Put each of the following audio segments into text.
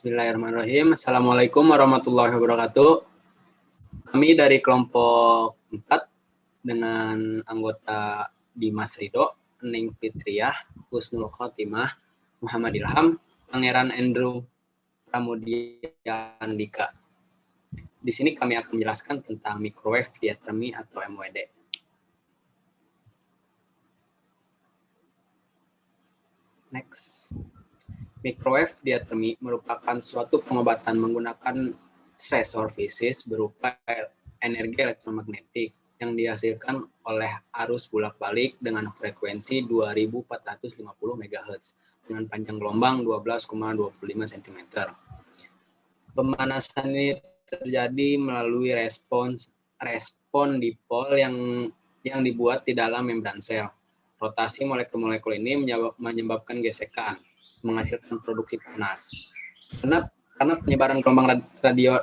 Bismillahirrahmanirrahim. Assalamualaikum warahmatullahi wabarakatuh. Kami dari kelompok 4 dengan anggota Dimas Ridho, Ning Fitriah, Husnul Khotimah, Muhammad Ilham, Pangeran Andrew Pramudia Andika. Di sini kami akan menjelaskan tentang microwave diathermy atau MWD. Next. Microwave diathermy merupakan suatu pengobatan menggunakan stresor fisis berupa energi elektromagnetik yang dihasilkan oleh arus bolak-balik dengan frekuensi 2450 MHz dengan panjang gelombang 12,25 cm. Pemanasan ini terjadi melalui respon dipol yang dibuat di dalam membran sel. Rotasi molekul-molekul ini menyebabkan gesekan, menghasilkan produksi panas. Karena penyebaran gelombang radio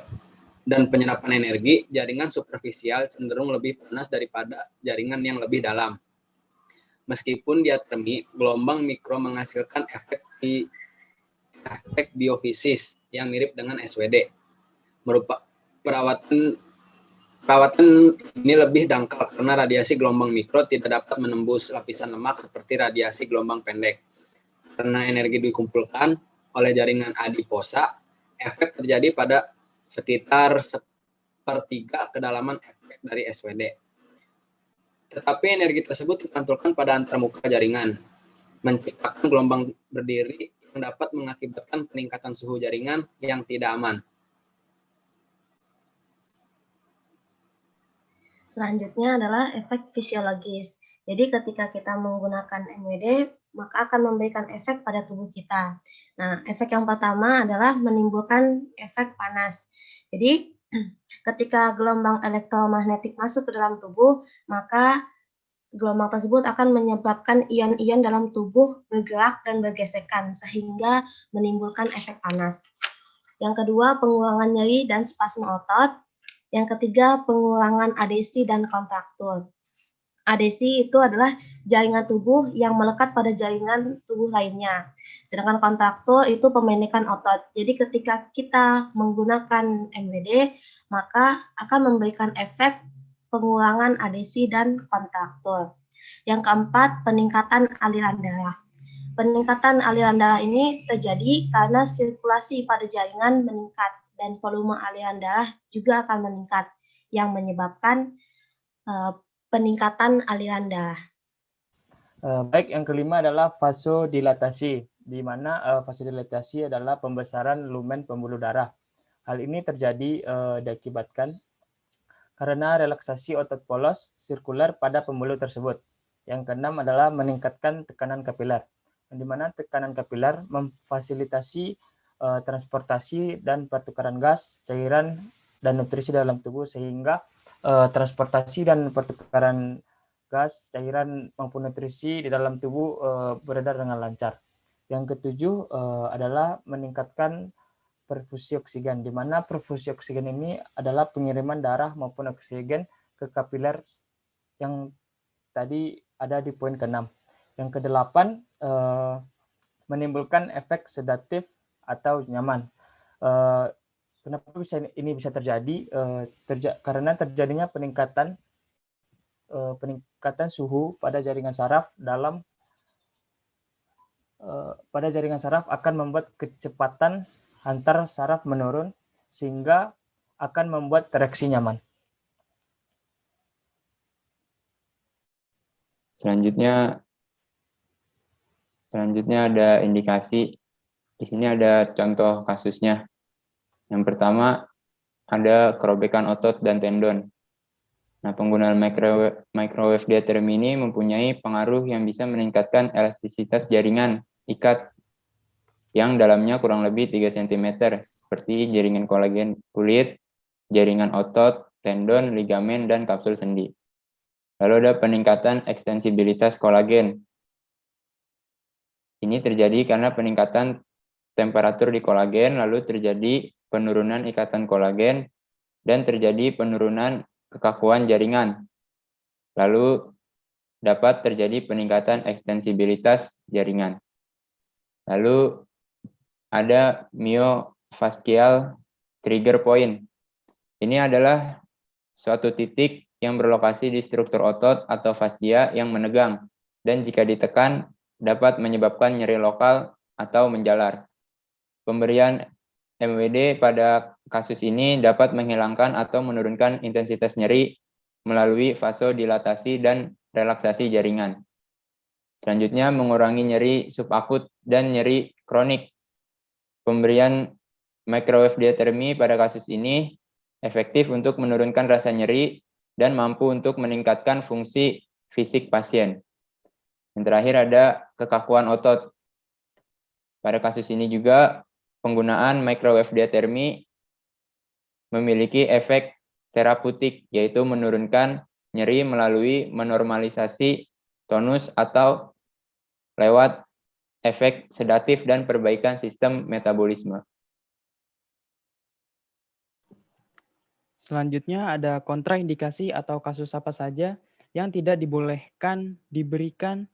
dan penyerapan energi, jaringan superficial cenderung lebih panas daripada jaringan yang lebih dalam. Meskipun diathermy, gelombang mikro menghasilkan efek biofisis yang mirip dengan SWD. Perawatan ini lebih dangkal karena radiasi gelombang mikro tidak dapat menembus lapisan lemak seperti radiasi gelombang pendek. Karena energi dikumpulkan oleh jaringan adiposa, efek terjadi pada sekitar 1/3 kedalaman efek dari SWD. Tetapi energi tersebut dipantulkan pada antarmuka jaringan, menciptakan gelombang berdiri yang dapat mengakibatkan peningkatan suhu jaringan yang tidak aman. Selanjutnya adalah efek fisiologis. Jadi ketika kita menggunakan MWD, maka akan memberikan efek pada tubuh kita. Nah, efek yang pertama adalah menimbulkan efek panas. Jadi ketika gelombang elektromagnetik masuk ke dalam tubuh, maka gelombang tersebut akan menyebabkan ion-ion dalam tubuh bergerak dan bergesekan sehingga menimbulkan efek panas. Yang kedua, pengurangan nyeri dan spasme otot. Yang ketiga, pengurangan adesi dan kontraktur. Adesi itu adalah jaringan tubuh yang melekat pada jaringan tubuh lainnya. Sedangkan kontraktur itu pemendekan otot. Jadi ketika kita menggunakan MWD, maka akan memberikan efek pengurangan adesi dan kontraktur. Yang keempat, peningkatan aliran darah. Peningkatan aliran darah ini terjadi karena sirkulasi pada jaringan meningkat dan volume aliran darah juga akan meningkat yang menyebabkan peningkatan aliran darah. Baik, yang kelima adalah vasodilatasi, di mana vasodilatasi adalah pembesaran lumen pembuluh darah. Hal ini terjadi diakibatkan karena relaksasi otot polos sirkuler pada pembuluh tersebut. Yang keenam adalah meningkatkan tekanan kapiler, di mana tekanan kapiler memfasilitasi transportasi dan pertukaran gas, cairan, dan nutrisi dalam tubuh sehingga transportasi dan pertukaran gas, cairan, maupun nutrisi di dalam tubuh beredar dengan lancar. Yang ketujuh adalah meningkatkan perfusi oksigen, di mana perfusi oksigen ini adalah pengiriman darah maupun oksigen ke kapiler yang tadi ada di poin ke-6. Yang ke-8 menimbulkan efek sedatif atau nyaman. Kenapa ini bisa terjadi? Karena terjadinya peningkatan suhu pada jaringan saraf akan membuat kecepatan antar saraf menurun sehingga akan membuat tereksi nyaman. Selanjutnya ada indikasi. Di sini ada contoh kasusnya. Yang pertama ada kerobekan otot dan tendon. Nah, penggunaan microwave diathermy ini mempunyai pengaruh yang bisa meningkatkan elastisitas jaringan ikat yang dalamnya kurang lebih 3 cm, seperti jaringan kolagen kulit, jaringan otot, tendon, ligamen, dan kapsul sendi. Lalu ada peningkatan ekstensibilitas kolagen. Ini terjadi karena peningkatan temperatur di kolagen, lalu terjadi penurunan ikatan kolagen, dan terjadi penurunan kekakuan jaringan. Lalu dapat terjadi peningkatan ekstensibilitas jaringan. Lalu ada fascial trigger point. Ini adalah suatu titik yang berlokasi di struktur otot atau fascia yang menegang dan jika ditekan dapat menyebabkan nyeri lokal atau menjalar. Pemberian MWD pada kasus ini dapat menghilangkan atau menurunkan intensitas nyeri melalui vasodilatasi dan relaksasi jaringan. Selanjutnya, mengurangi nyeri subakut dan nyeri kronik. Pemberian microwave diathermy pada kasus ini efektif untuk menurunkan rasa nyeri dan mampu untuk meningkatkan fungsi fisik pasien. Yang terakhir ada kekakuan otot. Pada kasus ini juga penggunaan microwave diathermy memiliki efek terapeutik, yaitu menurunkan nyeri melalui menormalisasi tonus atau lewat efek sedatif dan perbaikan sistem metabolisme. Selanjutnya ada kontraindikasi atau kasus apa saja yang tidak dibolehkan diberikan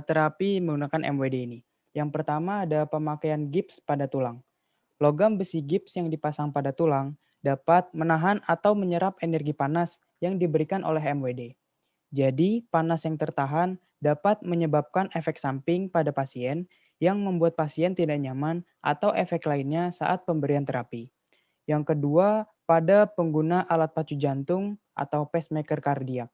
terapi menggunakan MWD ini. Yang pertama ada pemakaian gips pada tulang. Logam besi gips yang dipasang pada tulang dapat menahan atau menyerap energi panas yang diberikan oleh MWD. Jadi, panas yang tertahan dapat menyebabkan efek samping pada pasien yang membuat pasien tidak nyaman atau efek lainnya saat pemberian terapi. Yang kedua, pada pengguna alat pacu jantung atau pacemaker kardiak.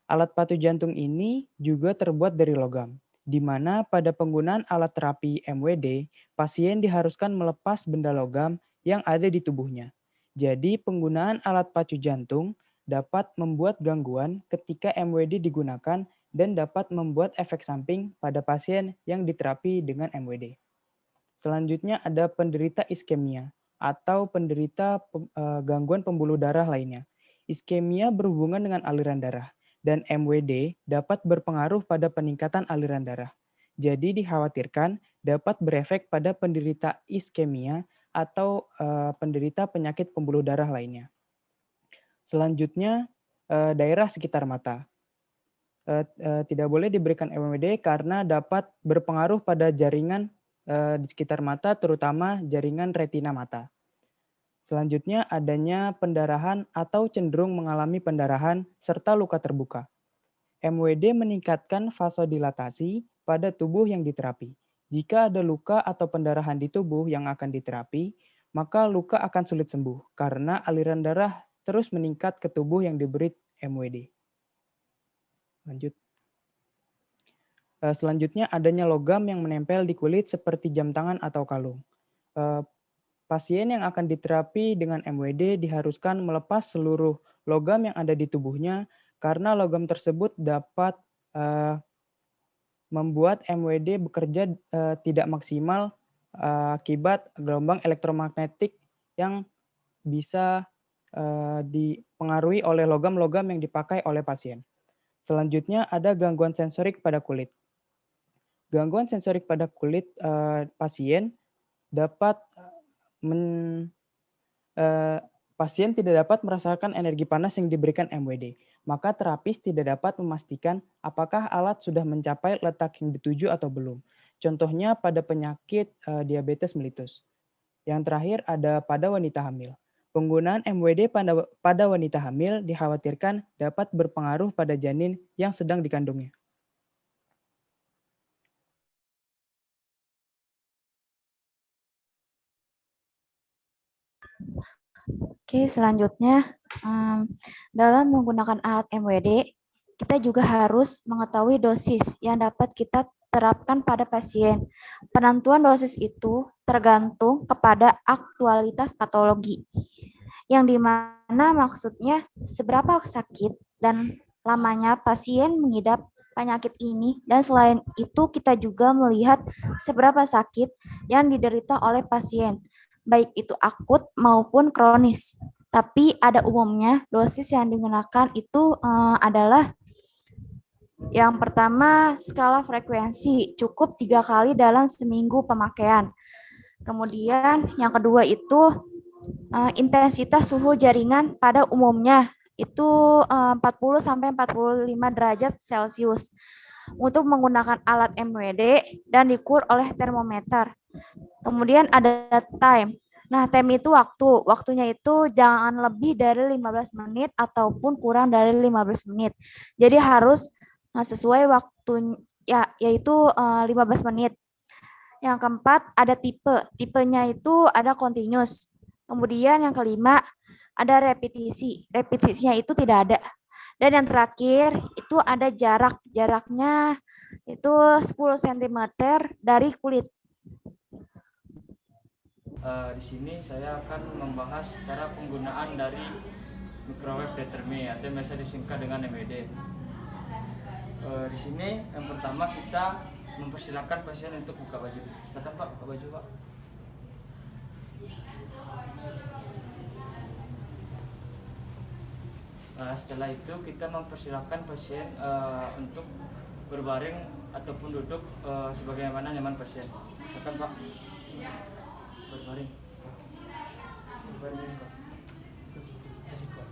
Alat pacu jantung ini juga terbuat dari logam, di mana pada penggunaan alat terapi MWD, pasien diharuskan melepas benda logam yang ada di tubuhnya. Jadi, penggunaan alat pacu jantung dapat membuat gangguan ketika MWD digunakan dan dapat membuat efek samping pada pasien yang diterapi dengan MWD. Selanjutnya ada penderita iskemia atau penderita gangguan pembuluh darah lainnya. Iskemia berhubungan dengan aliran darah dan MWD dapat berpengaruh pada peningkatan aliran darah. Jadi dikhawatirkan dapat berefek pada penderita iskemia atau penderita penyakit pembuluh darah lainnya. Selanjutnya, daerah sekitar mata. Tidak boleh diberikan MWD karena dapat berpengaruh pada jaringan di sekitar mata, terutama jaringan retina mata. Selanjutnya, adanya pendarahan atau cenderung mengalami pendarahan serta luka terbuka. MWD meningkatkan vasodilatasi pada tubuh yang diterapi. Jika ada luka atau pendarahan di tubuh yang akan diterapi, maka luka akan sulit sembuh karena aliran darah terus meningkat ke tubuh yang diberi MWD. Lanjut. Selanjutnya adanya logam yang menempel di kulit seperti jam tangan atau kalung. Pasien yang akan diterapi dengan MWD diharuskan melepas seluruh logam yang ada di tubuhnya karena logam tersebut dapat membuat MWD bekerja tidak maksimal akibat gelombang elektromagnetik yang bisa dipengaruhi oleh logam-logam yang dipakai oleh pasien. Selanjutnya ada gangguan sensorik pada kulit. Gangguan sensorik pada kulit pasien dapat pasien tidak dapat merasakan energi panas yang diberikan MWD. Maka terapis tidak dapat memastikan apakah alat sudah mencapai letak yang dituju atau belum. Contohnya pada penyakit diabetes mellitus. Yang terakhir ada pada wanita hamil. Penggunaan MWD pada wanita hamil dikhawatirkan dapat berpengaruh pada janin yang sedang dikandungnya. Oke, selanjutnya dalam menggunakan alat MWD, kita juga harus mengetahui dosis yang dapat kita terapkan pada pasien. Penentuan dosis itu tergantung kepada aktualitas patologi, yang dimana maksudnya seberapa sakit dan lamanya pasien mengidap penyakit ini, dan selain itu kita juga melihat seberapa sakit yang diderita oleh pasien, baik itu akut maupun kronis. Tapi ada umumnya dosis yang digunakan itu adalah yang pertama skala frekuensi, cukup 3 kali dalam seminggu pemakaian. Kemudian yang kedua itu intensitas suhu jaringan pada umumnya itu 40-45 derajat Celcius untuk menggunakan alat MWD dan diukur oleh termometer. Kemudian ada time. Nah, time itu waktu. Waktunya itu jangan lebih dari 15 menit ataupun kurang dari 15 menit. Jadi harus sesuai waktu ya, yaitu 15 menit. Yang keempat ada tipe. Tipenya itu ada continuous. Kemudian yang kelima ada repetisi. Repetisinya itu tidak ada. Dan yang terakhir itu ada jarak. Jaraknya itu 10 cm dari kulit. Di sini saya akan membahas cara penggunaan dari microwave determi atau yang biasa disingkat dengan MWD. Di sini yang pertama kita mempersilahkan pasien untuk buka baju. Silakan Pak, buka baju Pak. Setelah itu kita mempersilahkan pasien untuk berbaring ataupun duduk sebagaimana nyaman pasien. Silakan Pak. Berbaring. Berbaring Pak. Kasih Pak.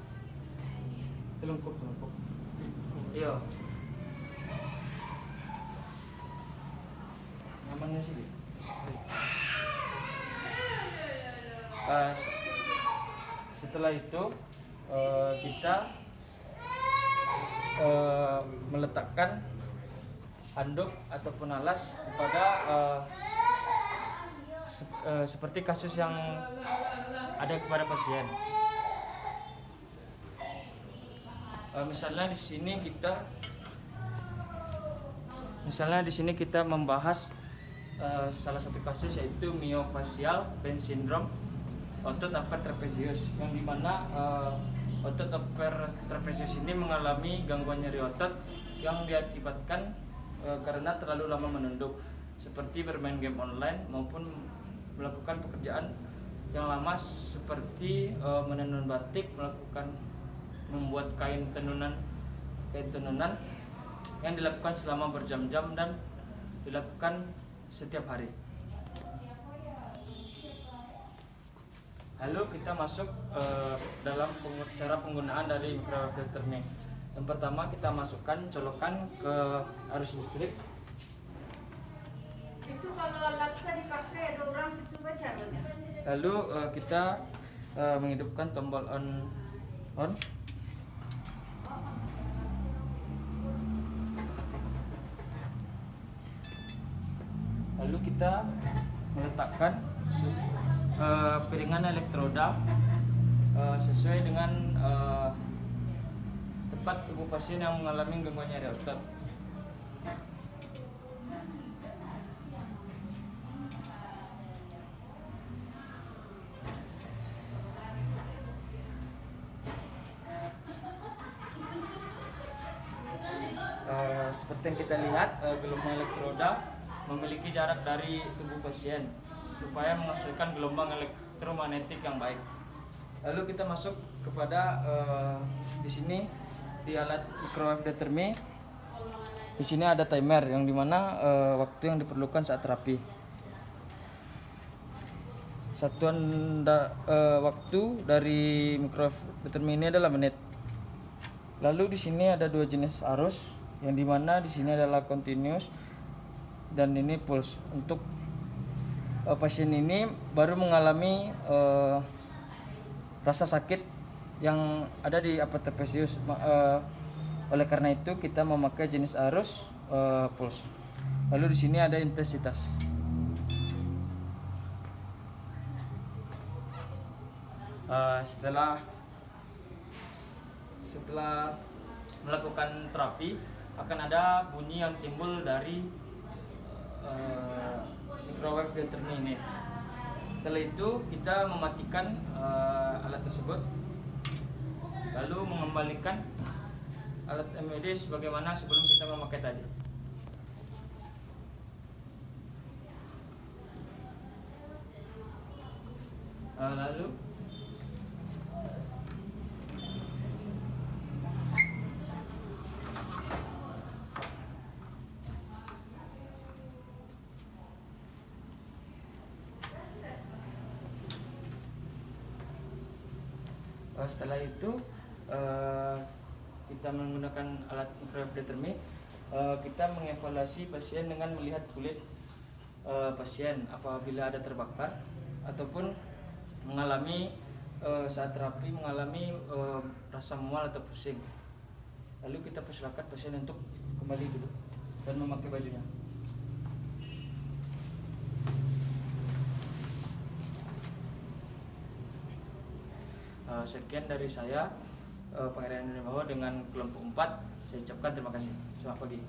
Telungkup. Iya. Nyamannya sih. Setelah itu kita meletakkan handuk ataupun alas kepada seperti kasus yang ada kepada pasien. Misalnya di sini kita membahas salah satu kasus yaitu myofascial pain syndrome otot upper trapezius, yang dimana otot upper trapezius ini mengalami gangguan nyeri otot yang diakibatkan karena terlalu lama menunduk, seperti bermain game online maupun melakukan pekerjaan yang lama seperti menenun batik, membuat kain tenunan yang dilakukan selama berjam-jam dan dilakukan setiap hari. Lalu kita masuk dalam cara penggunaan dari microwave determi. Yang pertama kita masukkan colokan ke arus listrik. Itu kalau alatnya dipakai ada orang situ baca. Lalu kita menghidupkan tombol on. Lalu kita meletakkan piringan elektroda sesuai dengan tempat tubuh pasien yang mengalami gangguan nyeri otot. Seperti yang kita lihat, gelombang elektroda memiliki jarak dari tubuh pasien supaya menghasilkan gelombang elektromagnetik yang baik. Lalu kita masuk kepada di sini di alat microwave determi. Di sini ada timer yang dimana waktu yang diperlukan saat terapi. Satuan waktu dari microwave determi ini adalah menit. Lalu di sini ada dua jenis arus, yang dimana di sini adalah continuous dan ini pulse. Untuk pasien ini baru mengalami rasa sakit yang ada di upper trapezius. Oleh karena itu kita memakai jenis arus pulse. Lalu di sini ada intensitas. Setelah melakukan terapi akan ada bunyi yang timbul dari microwave determi ini. Setelah itu kita mematikan alat tersebut, lalu mengembalikan alat MWD sebagaimana sebelum kita memakai tadi. Lalu setelah itu kita menggunakan alat microwave determi, kita mengevaluasi pasien dengan melihat kulit pasien apabila ada terbakar ataupun mengalami saat terapi mengalami rasa mual atau pusing. Lalu kita persilakan pasien untuk kembali duduk dan memakai bajunya. Sekian dari saya, Pangeran Indramayu dengan kelompok 4. Saya ucapkan terima kasih. Selamat pagi.